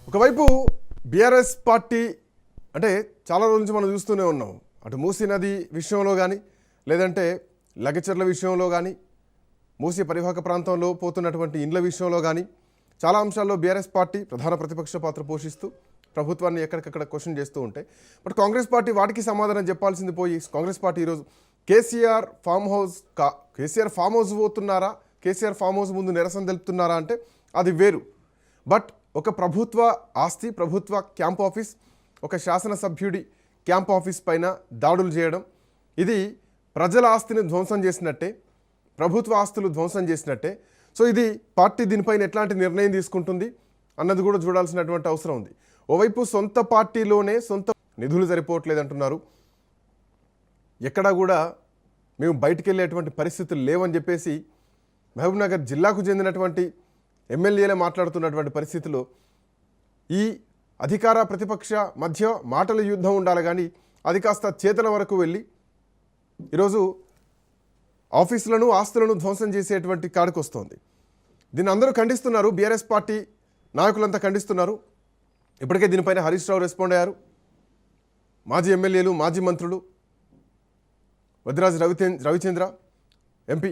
ఒకవైపు BRS party అంటే చాలా రోజుల నుంచి మనం చూస్తూనే ఉన్నాం. అటు మూసీ నది విషయంలో కానీ లేదంటే లగచర్ల విషయంలో కానీ మూసీ పరివాహక ప్రాంతంలో పోతున్నటువంటి ఇండ్ల విషయంలో కానీ చాలా అంశాల్లో బీఆర్ఎస్ పార్టీ ప్రధాన ప్రతిపక్ష పాత్ర పోషిస్తూ ప్రభుత్వాన్ని ఎక్కడికక్కడ క్వశ్చన్ చేస్తూ ఉంటాయి. బట్ కాంగ్రెస్ పార్టీ వాటికి సమాధానం చెప్పాల్సింది పోయి కాంగ్రెస్ పార్టీ ఈరోజు కేసీఆర్ ఫామ్ హౌస్ పోతున్నారా, కేసీఆర్ ఫామ్ హౌస్ ముందు నిరసన తెలుపుతున్నారా అంటే అది వేరు. బట్ ఒక ప్రభుత్వ ఆస్తి, ప్రభుత్వ క్యాంప్ ఆఫీస్, ఒక శాసనసభ్యుడి క్యాంప్ ఆఫీస్ పైన దాడులు చేయడం, ఇది ప్రజల ఆస్తిని ధ్వంసం చేసినట్టే, ప్రభుత్వ ఆస్తులు ధ్వంసం చేసినట్టే. సో ఇది పార్టీ దీనిపైన ఎట్లాంటి నిర్ణయం తీసుకుంటుంది అన్నది కూడా చూడాల్సినటువంటి అవసరం ఉంది. ఓవైపు సొంత పార్టీలోనే సొంత నిధులు సరిపోవట్లేదు అంటున్నారు, ఎక్కడా కూడా మేము బయటికి వెళ్ళేటువంటి పరిస్థితులు లేవని చెప్పేసి మహబూబ్నగర్ జిల్లాకు చెందినటువంటి ఎమ్మెల్యేలే మాట్లాడుతున్నటువంటి పరిస్థితుల్లో ఈ అధికార ప్రతిపక్ష మధ్య మాటల యుద్ధం ఉండాలి, కానీ అది కాస్త చేతల వరకు వెళ్ళి ఈరోజు ఆఫీసులను ఆస్తులను ధ్వంసం చేసేటువంటి కాడికి వస్తుంది. దీన్ని అందరూ ఖండిస్తున్నారు, బీఆర్ఎస్ పార్టీ నాయకులంతా ఖండిస్తున్నారు. ఇప్పటికే దీనిపైన హరీష్ రావు రెస్పాండ్ అయ్యారు, మాజీ ఎమ్మెల్యేలు, మాజీ మంత్రులు, వద్దిరాజు రవిచంద్ర ఎంపీ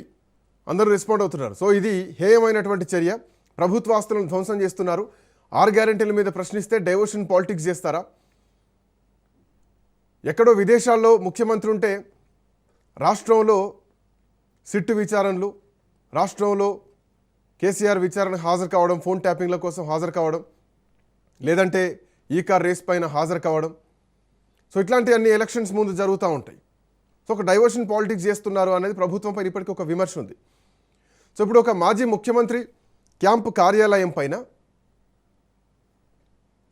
అందరూ రెస్పాండ్ అవుతున్నారు. సో ఇది హేయమైనటువంటి చర్య, ప్రభుత్వ ఆస్తులను ధ్వంసం చేస్తున్నారు. 6 గ్యారెంటీల మీద ప్రశ్నిస్తే డైవర్షన్ పాలిటిక్స్ చేస్తారా? ఎక్కడో విదేశాల్లో ముఖ్యమంత్రి ఉంటే రాష్ట్రంలో సిట్టు విచారణలు, రాష్ట్రంలో కేసీఆర్ విచారణకు హాజరు కావడం, ఫోన్ ట్యాపింగ్ల కోసం హాజరు కావడం, లేదంటే ఈ కార్ రేస్ పైన హాజరు కావడం. సో ఇట్లాంటి అన్ని ఎలక్షన్స్ ముందు జరుగుతూ ఉంటాయి. సో ఒక డైవర్షన్ పాలిటిక్స్ చేస్తున్నారు అనేది ప్రభుత్వంపై ఇప్పటికీ ఒక విమర్శ ఉంది. సో ఇప్పుడు ఒక మాజీ ముఖ్యమంత్రి క్యాంపు కార్యాలయం పైన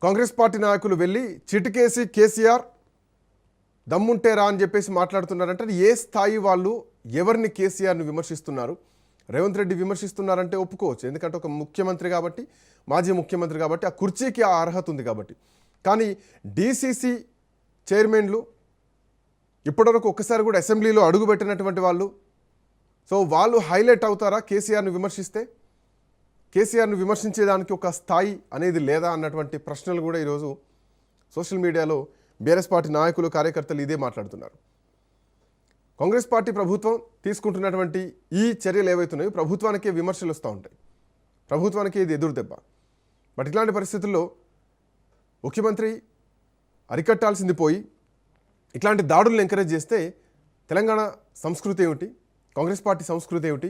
కాంగ్రెస్ పార్టీ నాయకులు వెళ్ళి చిటికేసి కేసీఆర్ దమ్ముంటేరా అని చెప్పేసి మాట్లాడుతున్నారంటే ఏ స్థాయి వాళ్ళు ఎవరిని కేసీఆర్ని విమర్శిస్తున్నారు? రేవంత్ రెడ్డి విమర్శిస్తున్నారంటే ఒప్పుకోవచ్చు, ఎందుకంటే ఒక ముఖ్యమంత్రి కాబట్టి, మాజీ ముఖ్యమంత్రి కాబట్టి, ఆ కుర్చీకి ఆ అర్హత ఉంది కాబట్టి. కానీ డీసీసీ చైర్మన్లు ఇప్పటివరకు ఒక్కసారి కూడా అసెంబ్లీలో అడుగుపెట్టినటువంటి వాళ్ళు, సో వాళ్ళు హైలైట్ అవుతారా కేసీఆర్ని విమర్శిస్తే? కేసీఆర్ను విమర్శించేదానికి ఒక స్థాయి అనేది లేదా అన్నటువంటి ప్రశ్నలు కూడా ఈరోజు సోషల్ మీడియాలో బీఆర్ఎస్ పార్టీ నాయకులు, కార్యకర్తలు ఇదే మాట్లాడుతున్నారు. కాంగ్రెస్ పార్టీ ప్రభుత్వం తీసుకుంటున్నటువంటి ఈ చర్యలు ఏవైతున్నాయో ప్రభుత్వానికే విమర్శలు వస్తూ ఉంటాయి, ప్రభుత్వానికి ఇది ఎదురు దెబ్బ. బట్ ఇట్లాంటి పరిస్థితుల్లో ముఖ్యమంత్రి అరికట్టాల్సింది పోయి ఇట్లాంటి దాడులను ఎంకరేజ్ చేస్తే తెలంగాణ సంస్కృతి ఏమిటి, కాంగ్రెస్ పార్టీ సంస్కృతి ఏమిటి?